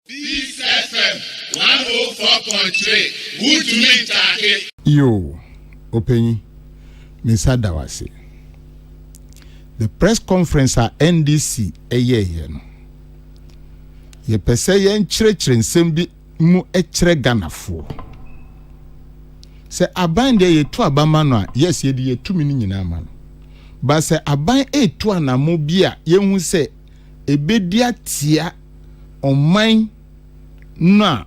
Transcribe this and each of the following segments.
This FM 104.3. Good to meet Take. Yo, Openyi, Mr. Dawase. The press conference at NDC eye no. Ye pese yen chire nsem bi mu echire Ganafo. Se aban de ye to abama no a yes ye de ye tumi ni nyina ama no. Ba se aban etu anamo bi a ye hu se ebedia tia oman na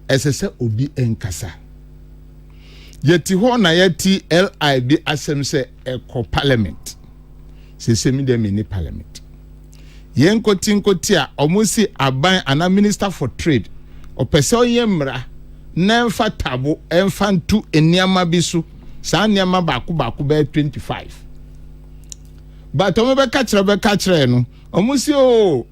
esese obi enkasa. Yeti ho na yeti LIB asem se eko parliament. Se semi de mini parliament. Yen koti a omusi aban ana minister for trade. Opese oyemra na mfa tabo emfa ntu eniama bisu. Sa eniama baku be 25. But omo be kachire no. Omusi o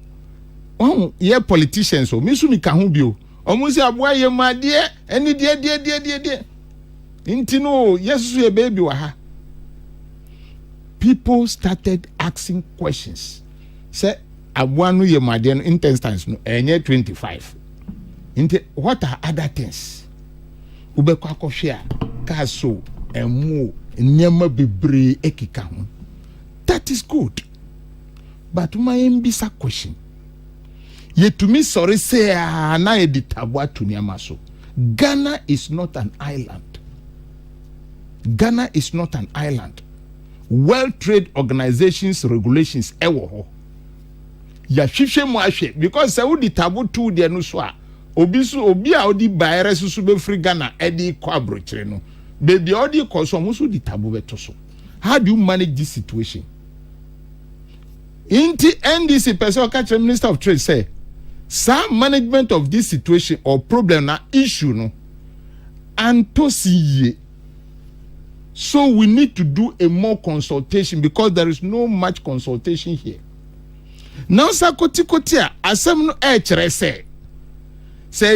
ye politicians o misu mi ka ho bio. Omusi aboa ye made eni de. Inti no yesu ye baby wa ha. People started asking questions. Say aboa no ye made no instance no enye 25. Inti what are other things? Ube kwa kohwe a ka so emu nyama bebre ekika ho. That is good. But my mbisa question. Ye to me sorry say na editabwa to nyama so. Ghana is not an island. Ghana is not an island. World Trade Organization's regulations ewo ho. Ya hwehwe mu ahwe because say udi tabu tu de no so a obi a odi bayere susu be free Ghana edi ko abrochire no. Baby odi ko so musu di tabu beto so. How do you manage this situation? Inti NDC person catch Minister of Trade say some management of this situation or problem na issue no antosiye. So we need to do a more consultation because there is no much consultation here. Now sakoti asem no chere say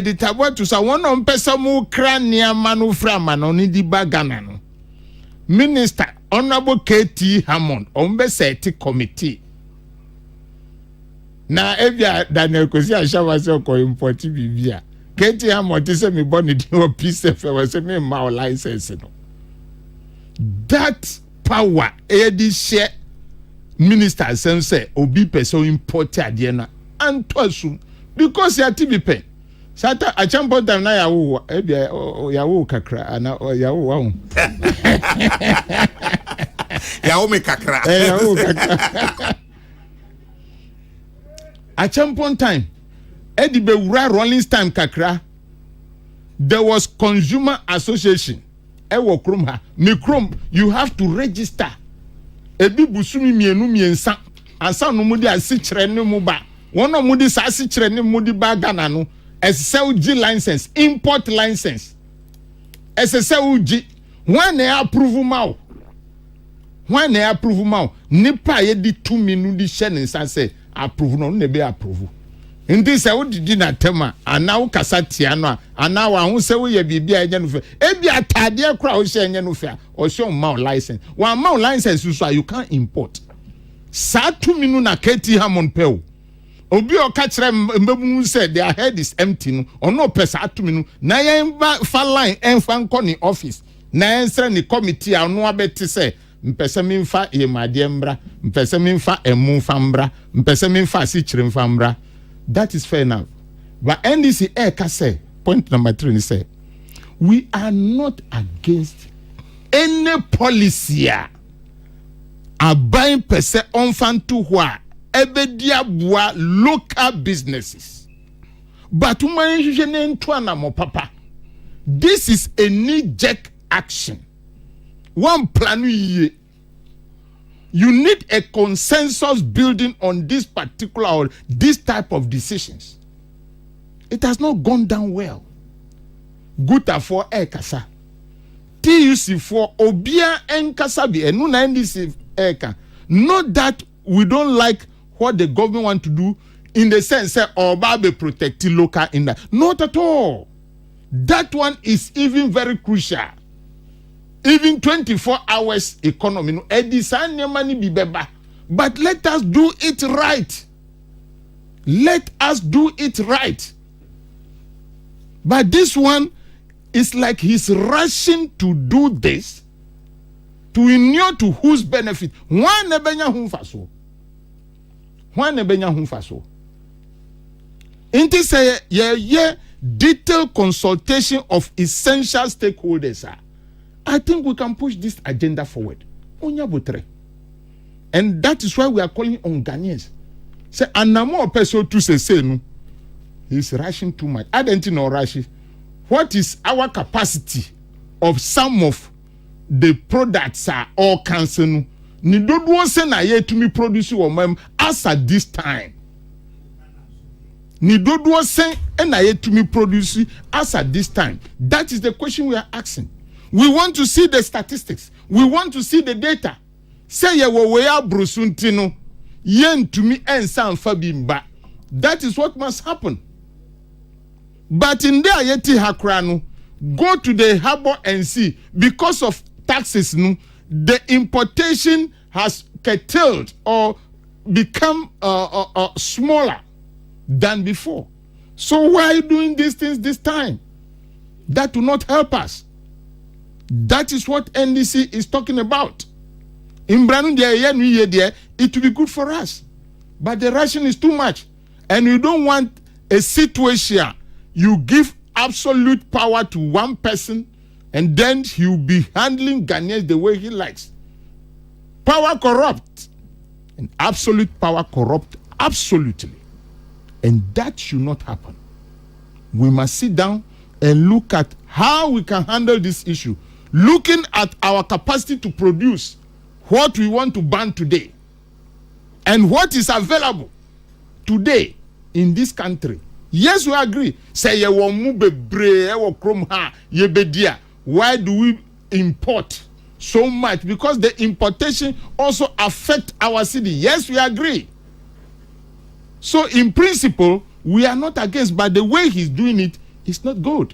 the tabo to sa one on pesa mu krania manu frama no ni di bagana no. Minister Honorable K.T Hammond on be set committee. Na evia Daniel Kosi ashawa se ko import bibia. K.T Hammond say me born di o piece we say me ma license no. That power edi share minister say obi person import ade na antoasu because ya TVP sata achampo time na yawo yawo kakra ana yawo wa yawo me kakra yawo kakra achampo time edi be wura rolling time kakra. There was consumer association ewo krom ha me krom you have to register ebi busumi miensa ansa no mudi asikyere ne mu ba wono mudi sa asikyere ne mudi ba Ghana no SSLG license import license SSLG when they approve ma nipa ye di 2 minutes di share nsa say approve no be approve. Ndi se wo didi na tema ana wo kasa tia no ana wa hu se wo ye bibia enye no fe ebi atade kura wo she enye no fe o show ma license wa ma license so you can import sa 2 minutes na K.T Hammond pe obi o ka kire mbebu say their head is empty no ono pesa 2 minutes na yen fa line enfa nko ni office na ensre ni committee anu abeti say mpese mimfa ye made mbra mpese mimfa emu fa mbra mpese mimfa si kire mfa mbra. That is fair enough. But NDC can say, point number 3 say, we are not against any policy buying per se on fan to wha ebedia bois local businesses. But papa, this is a knee-jerk action. One plan year. You need a consensus building on this particular or this type of decisions. It has not gone down well. Guta for Ekasa. TUC for Obia Enkasabi and Nuna NDC Eka. Not that we don't like what the government want to do in the sense that Obabe protecting local in that. Not at all. That one is even very crucial. Even 24 hours economy no edisanya money be beba, but let us do it right. Let us do it right. But this one is like he's rushing to do this to inure to whose benefit? Why nebenya humfaso? Why nebenya humfaso? Inti say ye detailed consultation of essential stakeholders. I think we can push this agenda forward. And that is why we are calling on Ghanaians. Say anamo person to say no. He's rushing too much. I don't know rushing. What is our capacity of some of the products are all cancelled? Ni dodo se na ye to me produce o mem as at this time. Ni dodo se na ye to me produce as at this time. That is the question we are asking. We want to see the statistics. We want to see the data. Say ye wo we abrusuntino yen to me ensa mfa bimba. That is what must happen. But in there yeti hakrano, go to the harbor and see, because of taxes, no, the importation has curtailed or become smaller than before. So why are you doing these things this time? That will not help us. That is what NDC is talking about. In Brandon, it will be good for us. But the ration is too much. And you don't want a situation you give absolute power to one person and then he'll be handling Ghanaians the way he likes. Power corrupt. And absolute power corrupt absolutely. And that should not happen. We must sit down and look at how we can handle this issue. Looking at our capacity to produce what we want to ban today and what is available today in this country. Yes, we agree. Say ye wo mu bebre e wo krom ha ye bedia. Why do we import so much? Because the importation also affect our city. Yes, we agree. So in principle, we are not against, but the way he's doing it is not good.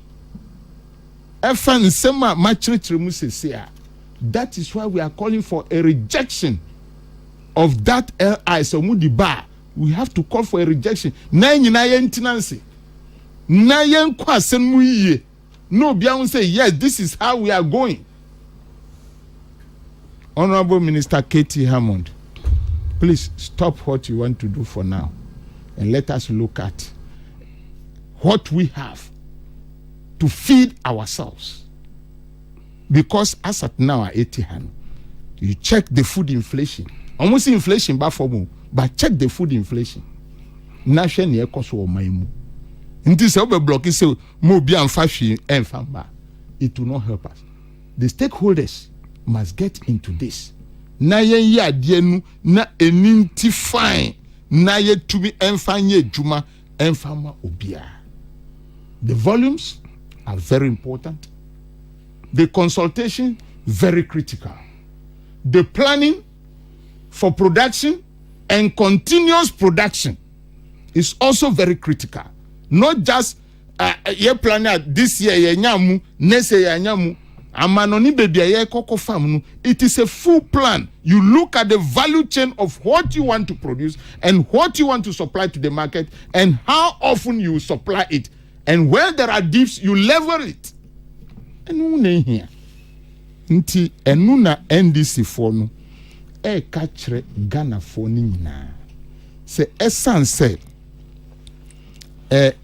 That is why we are calling for a rejection of that LI Somudi bar. We have to call for a rejection. No, Bian say, yes, this is how we are going. Honorable Minister K.T Hammond, please stop what you want to do for now and let us look at what we have to feed ourselves. Because as at now, at Etihan, you check the food inflation. Almost inflation, but check the food inflation. National near cost or maimu. In this other block, is so more beyond fashion and famba. It will not help us. The stakeholders must get into this. Na yen ya dienu na eninti fine na ye to be enfanye juma enfama obia. The volumes are very important. The consultation very critical. The planning for production and continuous production is also very critical. Not just ye plan this year ye nyamu, next year ye nyamu, amanoni baby ye koko farm. It is a full plan. You look at the value chain of what you want to produce and what you want to supply to the market and how often you supply it. And where there are dips, you level it. And here. Nti enuna NDC for no kachre Ghana for ni nyina. Se esan se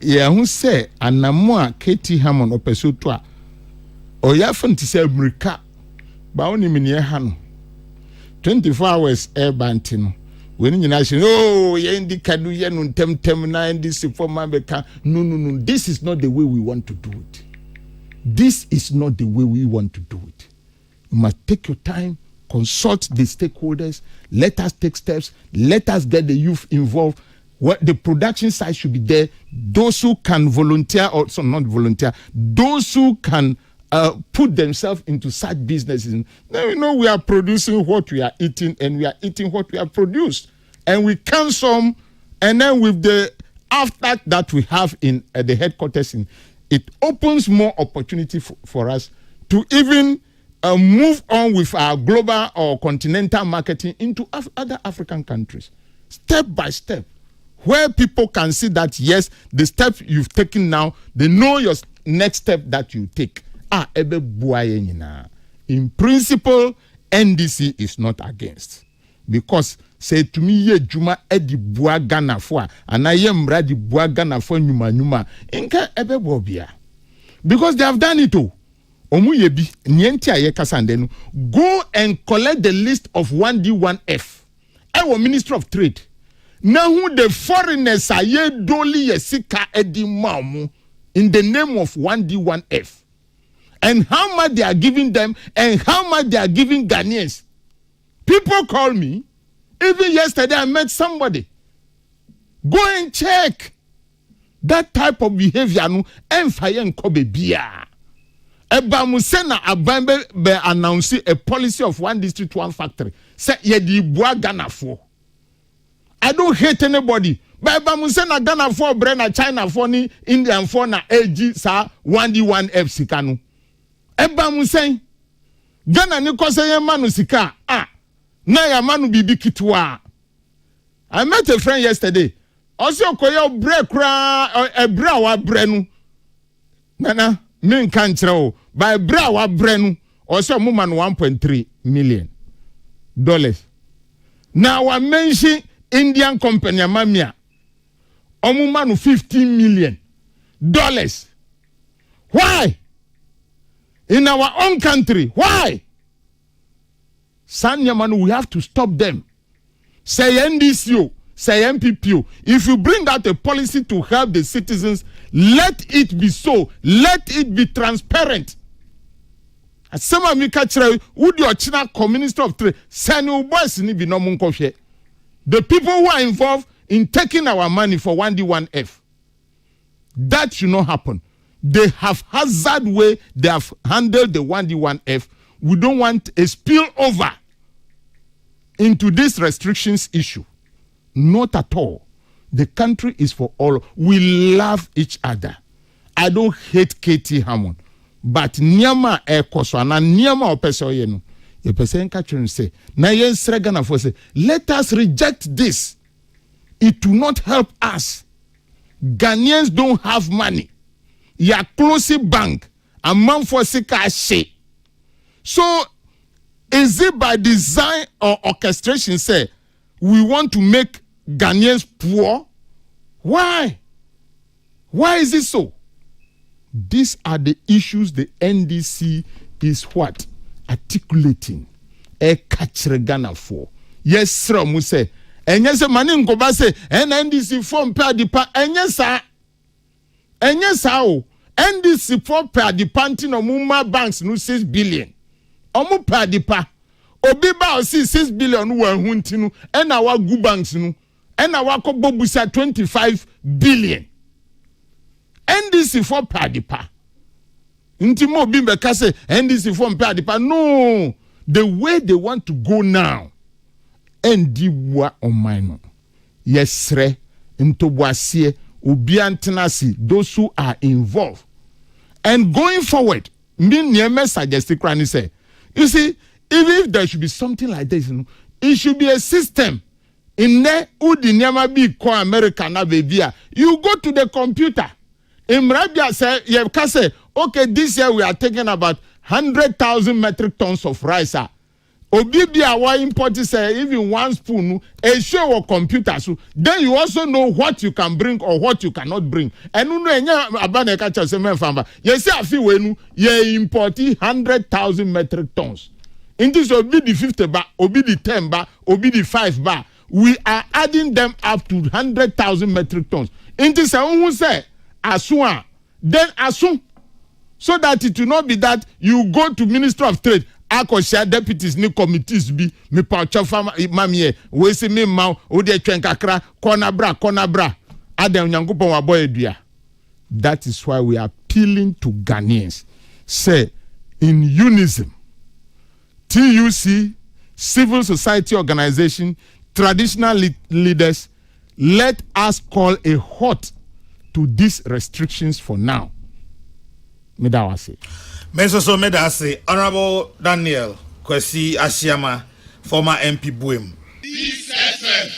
ye hu se anamo a K.T Hammond opeso to a oya fanti se America ba oni mini ha no 24 hours banti no we ni nyina she oh ye ndi kadu ye no temtem na NDC for mabeka no this is not the way we want to do it. This is not the way we want to do it. You must take your time, consult the stakeholders, let us take steps, let us get the youth involved. What the production side should be there. Those who can volunteer, or so not volunteer, those who can put themselves into such businesses. Now we know we are producing what we are eating, and we are eating what we have produced. And we can some, and then with the after that we have in the headquarters, it opens more opportunity for us to even move on with our global or continental marketing into other African countries. Step by step. where people can see that yes, the step you've taken now, they know your next step that you take. In principle, NDC is not against, because say to me ye juma edi bua Ghana for and I am ready bua Ghana for nyuma inka ebe bobia, because they have done it all. Omu yebi nienti aye kasandenu, go and collect the list of 1D1F. Ewo Minister of Trade. Now who the foreigners are ye doli yesika edi mamu in the name of 1D1F. And how much they are giving them and how much they are giving Ghanaians. People call me. Even yesterday I met somebody. Go and check that type of behavior. No, and fire and kobe bia. Eba Musena Abambe be announcing a policy of 1 district, 1 factory. Say ye di bua Ghana for. I don't hate anybody. But Eba Musena Ghana for, Brena China for, ni Indian for na AG sa 1D1F sikanu. Eba Musen Ghana ni kose ye manu sika na ya manu bibi kitwa. I met a friend yesterday. Also koye bre kra ebra wa brenu. Nana me nkan kire o. By bra wa brenu also mo man $1.3 million. Now I mention Indian company Mamia. Omu manu $15 million. Why? In our own country. Why? Sanyamanu, we have to stop them. Say NDCO, say MPPO. If you bring out a policy to help the citizens, let it be so. Let it be transparent. As some of me catch would your China Minister of Trade send you boys ni be no munkofe. The people who are involved in taking our money for 1D1F. That should not happen. They have hazard way they have handled the 1D1F. We don't want a spillover into this restrictions issue. Not at all. The country is for all. We love each other. I don't hate K.T Hammond. But Nyama Ekoswana, Nyama Opesoyenu. The person can say, Nayen Sregana for say, let us reject this. It will not help us. Ghanaians don't have money. Ya close bank, a man for cash. So, is it by design or orchestration say we want to make Ghanaians poor? Why? Why is it so? These are the issues the NDC is what? Articulating. A catcher Ghana for. Yes, sir, mu say. And yes, manin go ba say, NDC form per depa, and yes, sir. And yes, how? NDC for per depanting of Mumma banks no 6 billion. Omo per depa. Obiba o see 6 billion we huntinu, and our good banks no, and our kobobusa 25 billion. NDC for per depa. Intimo bimbe kase NDC for per depa. No, the way they want to go now. Ndiwa omaino. Yesre ntoboasie obiantenasi those who are involved. And going forward, me suggest say, you see, even if there should be something like this, you know, it should be a system. In there, udi nyama be call America na baby. You go to the computer. In Mrabia say, you can say, okay, this year we are taking about 100,000 metric tons of rice. Obibia wa import say even 1 spoon a show or computer, so then you also know what you can bring or what you cannot bring. And you know abane ka cha say men famba yes afi wenu ye import 100,000 metric tons. In this obi the 50 bar, obi the 10 bar, obi the 5 bar, we are adding them up to 100,000 metric tons. In this who say asua then asun, so that it will not be that you go to Minister of Trade Akosha deputies ni committees bi me pa chofa mamie we se me ma o de twen kakra corner bra adam nyankopon wa boy dua. That is why we are appealing to Ghanaians, say in unison, TUC, civil society organization, traditional leaders, let us call a halt to these restrictions for now. Medawase. Mesoso Medase, Honorable Daniel Kwesi Asiama, former MP Buem. This FM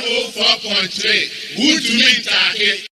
104.3 wotumi ntake